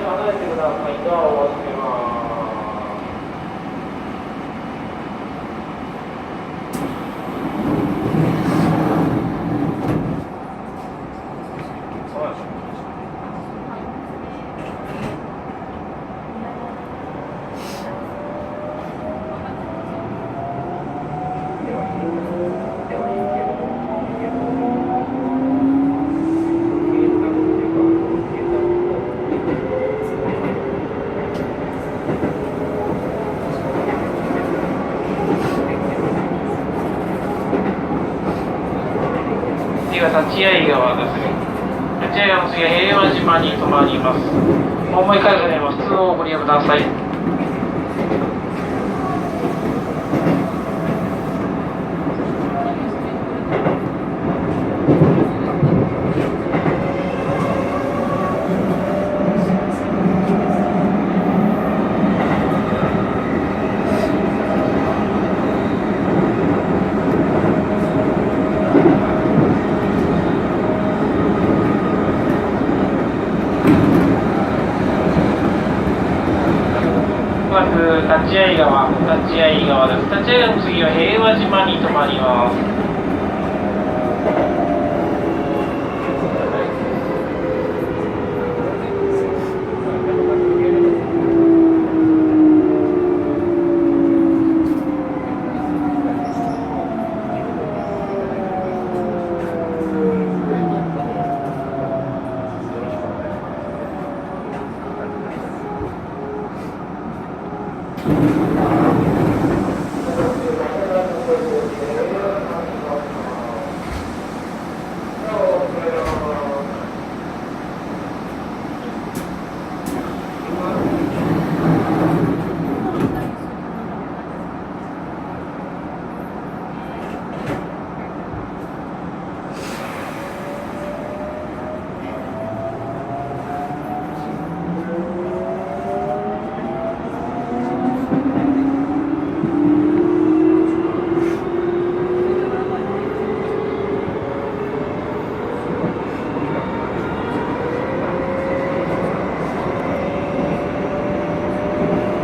離れてください。ドアを閉めます。次は立会川ですね。立会川の次は平和島に停まります。思い返されます。通をご利用ください。立会川です。立会川の次は平和島に停まります。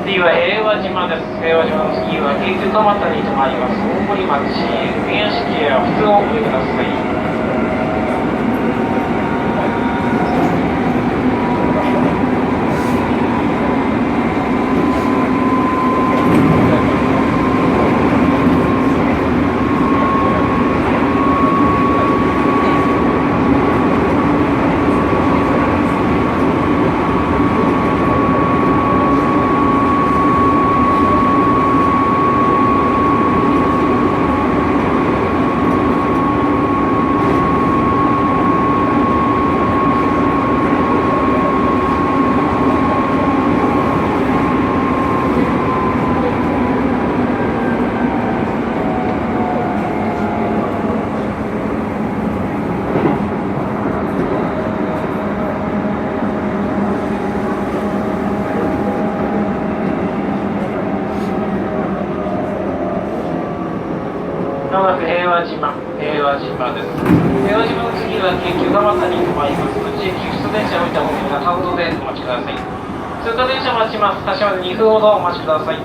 次は平和島です。平和島の次は京急蒲田に停まります。大森町、宮敷や普通をお降りください。まもなく平和島です。平和島の次は京急蒲田に停まります。うち駅出電車を降りた方面がカウントでお待ちください。通過電車を待ちます。発車まで2分ほどお待ちください。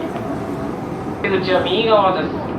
出口は右側です。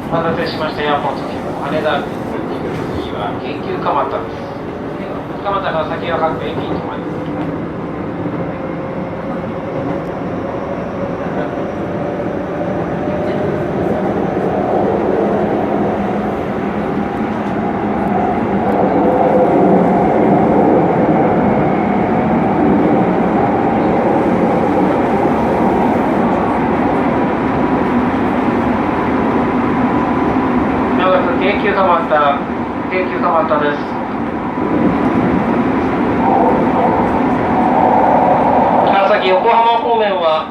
お待たせしました。エアポート9号羽田次は京急蒲田です。蒲田から先は各駅に停まります。京急蒲田です。川崎横浜方面は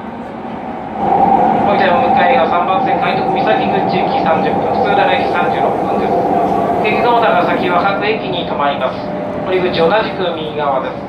本社の向かいが3番線海徳三崎口行き30分、普通田駅36分です。京急蒲田が先は各駅に停まります。降り口同じく右側です。